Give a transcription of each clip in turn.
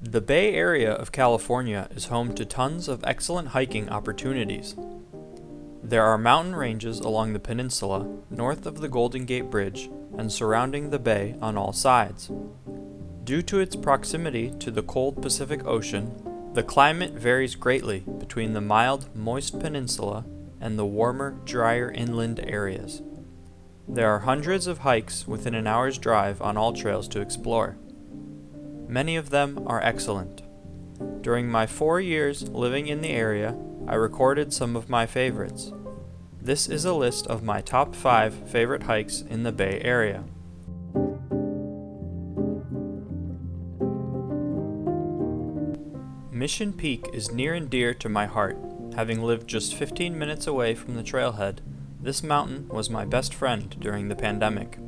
The Bay Area of California is home to tons of excellent hiking opportunities. There are mountain ranges along the peninsula, north of the Golden Gate Bridge, and surrounding the bay on all sides. Due to its proximity to the cold Pacific Ocean, the climate varies greatly between the mild, moist peninsula and the warmer, drier inland areas. There are hundreds of hikes within an hour's drive on all trails to explore. Many of them are excellent. During my 4 years living in the area, I recorded some of my favorites. This is a list of my top 5 favorite hikes in the Bay Area. Mission Peak is near and dear to my heart. Having lived just 15 minutes away from the trailhead, this mountain was my best friend during the pandemic.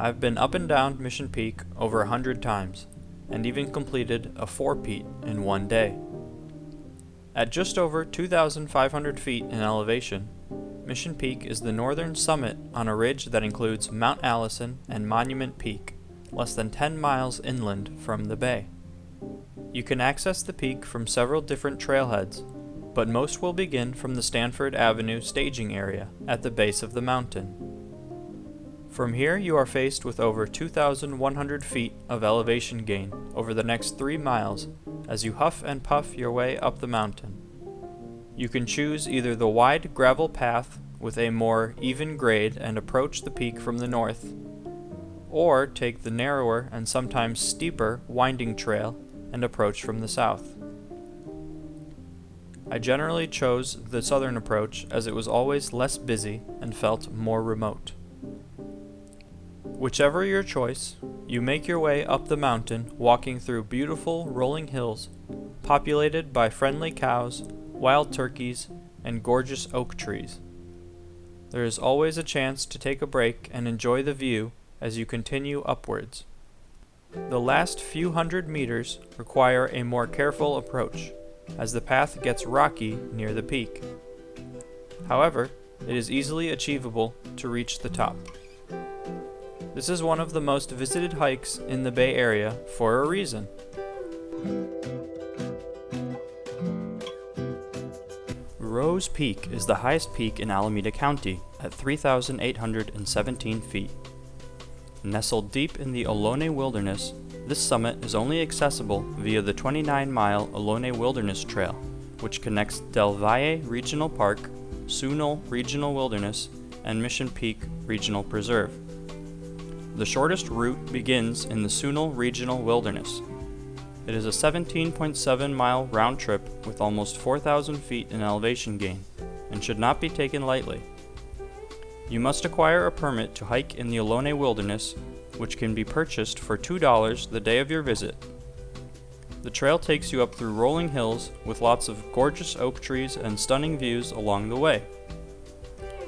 I've been up and down Mission Peak over 100 times, and even completed a 4-peat in one day. At just over 2,500 feet in elevation, Mission Peak is the northern summit on a ridge that includes Mount Allison and Monument Peak, less than 10 miles inland from the bay. You can access the peak from several different trailheads, but most will begin from the Stanford Avenue staging area at the base of the mountain. From here you are faced with over 2,100 feet of elevation gain over the next 3 miles as you huff and puff your way up the mountain. You can choose either the wide gravel path with a more even grade and approach the peak from the north, or take the narrower and sometimes steeper winding trail and approach from the south. I generally chose the southern approach as it was always less busy and felt more remote. Whichever your choice, you make your way up the mountain walking through beautiful rolling hills populated by friendly cows, wild turkeys, and gorgeous oak trees. There is always a chance to take a break and enjoy the view as you continue upwards. The last few hundred meters require a more careful approach, as the path gets rocky near the peak. However, it is easily achievable to reach the top. This is one of the most visited hikes in the Bay Area for a reason. Rose Peak is the highest peak in Alameda County at 3,817 feet. Nestled deep in the Ohlone Wilderness, this summit is only accessible via the 29-mile Ohlone Wilderness Trail, which connects Del Valle Regional Park, Sunol Regional Wilderness, and Mission Peak Regional Preserve. The shortest route begins in the Sunol Regional Wilderness. It is a 17.7-mile round trip with almost 4,000 feet in elevation gain, and should not be taken lightly. You must acquire a permit to hike in the Ohlone Wilderness, which can be purchased for $2 the day of your visit. The trail takes you up through rolling hills with lots of gorgeous oak trees and stunning views along the way.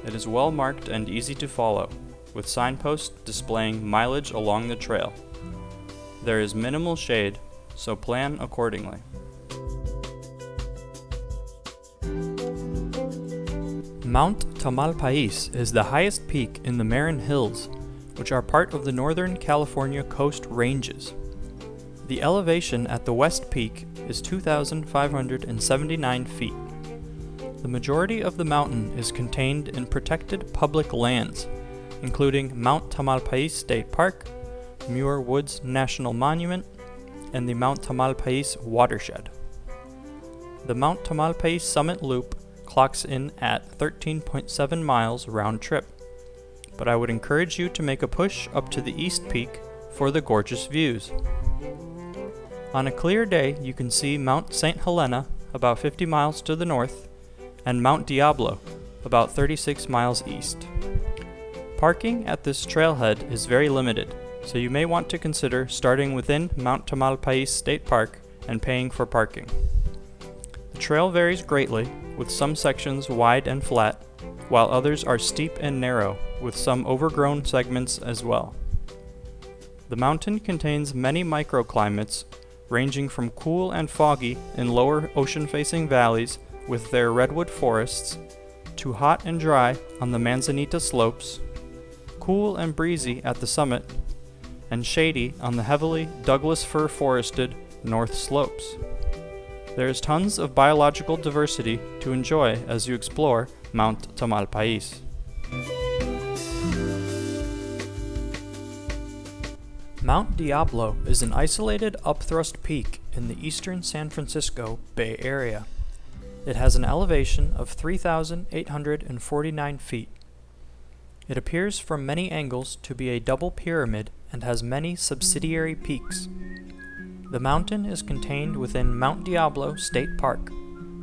It is well marked and easy to follow, with signposts displaying mileage along the trail. There is minimal shade, so plan accordingly. Mount Tamalpais is the highest peak in the Marin Hills, which are part of the Northern California Coast Ranges. The elevation at the west peak is 2,579 feet. The majority of the mountain is contained in protected public lands, including Mount Tamalpais State Park, Muir Woods National Monument, and the Mount Tamalpais Watershed. The Mount Tamalpais Summit Loop clocks in at 13.7 miles round trip, but I would encourage you to make a push up to the east peak for the gorgeous views. On a clear day, you can see Mount St. Helena, about 50 miles to the north, and Mount Diablo, about 36 miles east. Parking at this trailhead is very limited, so you may want to consider starting within Mount Tamalpais State Park and paying for parking. The trail varies greatly, with some sections wide and flat, while others are steep and narrow, with some overgrown segments as well. The mountain contains many microclimates, ranging from cool and foggy in lower ocean-facing valleys with their redwood forests, to hot and dry on the Manzanita slopes, cool and breezy at the summit, and shady on the heavily Douglas fir forested north slopes. There is tons of biological diversity to enjoy as you explore Mount Tamalpais. Mount Diablo is an isolated upthrust peak in the eastern San Francisco Bay Area. It has an elevation of 3,849 feet. It appears from many angles to be a double pyramid and has many subsidiary peaks. The mountain is contained within Mount Diablo State Park,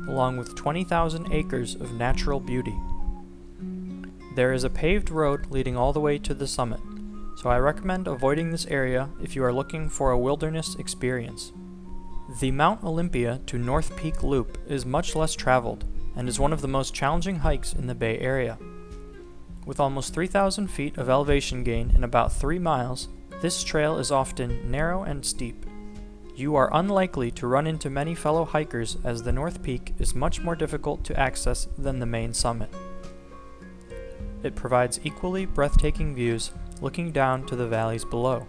along with 20,000 acres of natural beauty. There is a paved road leading all the way to the summit, so I recommend avoiding this area if you are looking for a wilderness experience. The Mount Olympia to North Peak Loop is much less traveled and is one of the most challenging hikes in the Bay Area. With almost 3,000 feet of elevation gain in about 3 miles, this trail is often narrow and steep. You are unlikely to run into many fellow hikers as the North Peak is much more difficult to access than the main summit. It provides equally breathtaking views looking down to the valleys below.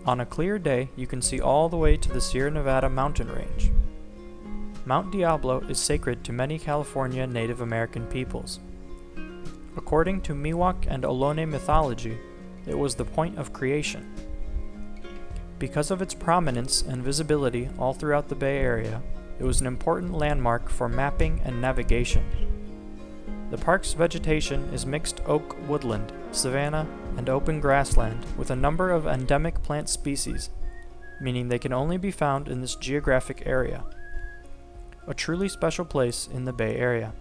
On a clear day, you can see all the way to the Sierra Nevada mountain range. Mount Diablo is sacred to many California Native American peoples. According to Miwok and Ohlone mythology, it was the point of creation. Because of its prominence and visibility all throughout the Bay Area, it was an important landmark for mapping and navigation. The park's vegetation is mixed oak woodland, savanna, and open grassland with a number of endemic plant species, meaning they can only be found in this geographic area. A truly special place in the Bay Area.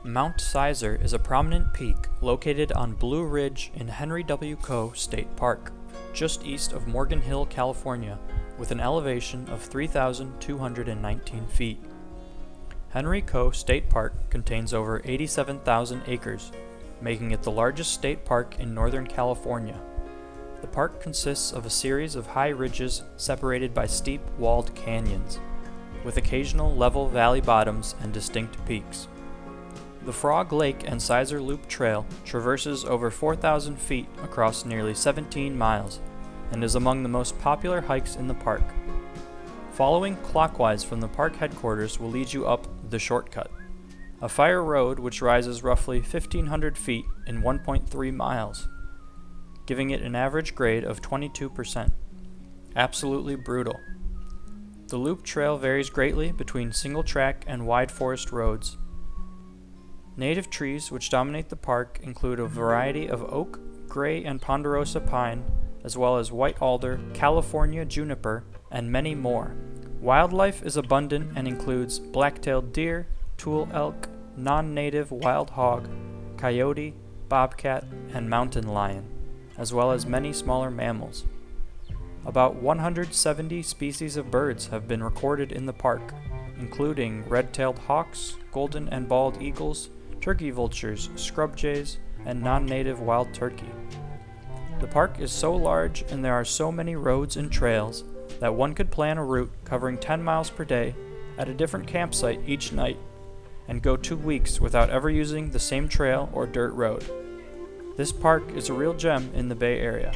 Mount Sizer is a prominent peak located on Blue Ridge in Henry W. Coe State Park, just east of Morgan Hill, California, with an elevation of 3,219 feet. Henry Coe State Park contains over 87,000 acres, making it the largest state park in Northern California. The park consists of a series of high ridges separated by steep walled canyons, with occasional level valley bottoms and distinct peaks. The Frog Lake and Sizer Loop Trail traverses over 4,000 feet across nearly 17 miles and is among the most popular hikes in the park. Following clockwise from the park headquarters will lead you up the shortcut, a fire road which rises roughly 1,500 feet in 1.3 miles, giving it an average grade of 22%. Absolutely brutal. The loop trail varies greatly between single track and wide forest roads. Native trees which dominate the park include a variety of oak, gray and ponderosa pine, as well as white alder, California juniper, and many more. Wildlife is abundant and includes black-tailed deer, tule elk, non-native wild hog, coyote, bobcat, and mountain lion, as well as many smaller mammals. About 170 species of birds have been recorded in the park, including red-tailed hawks, golden and bald eagles, turkey vultures, scrub jays, and non-native wild turkey. The park is so large and there are so many roads and trails that one could plan a route covering 10 miles per day at a different campsite each night and go 2 weeks without ever using the same trail or dirt road. This park is a real gem in the Bay Area.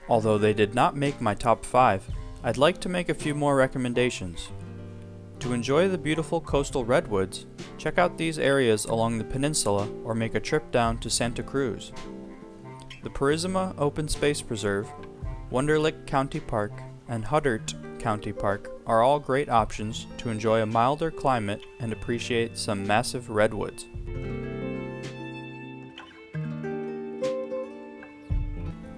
Although they did not make my top 5, I'd like to make a few more recommendations. To enjoy the beautiful coastal redwoods, check out these areas along the peninsula or make a trip down to Santa Cruz. The Purisima Open Space Preserve, Wunderlich County Park, and Huddart County Park are all great options to enjoy a milder climate and appreciate some massive redwoods.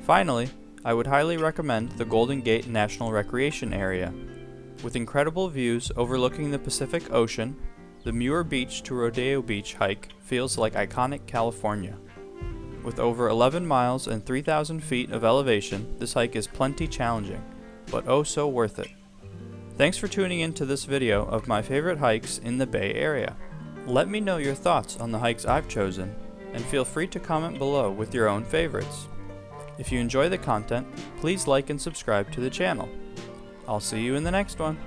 Finally, I would highly recommend the Golden Gate National Recreation Area. With incredible views overlooking the Pacific Ocean, the Muir Beach to Rodeo Beach hike feels like iconic California. With over 11 miles and 3,000 feet of elevation, this hike is plenty challenging, but oh so worth it. Thanks for tuning in to this video of my favorite hikes in the Bay Area. Let me know your thoughts on the hikes I've chosen, and feel free to comment below with your own favorites. If you enjoy the content, please like and subscribe to the channel. I'll see you in the next one.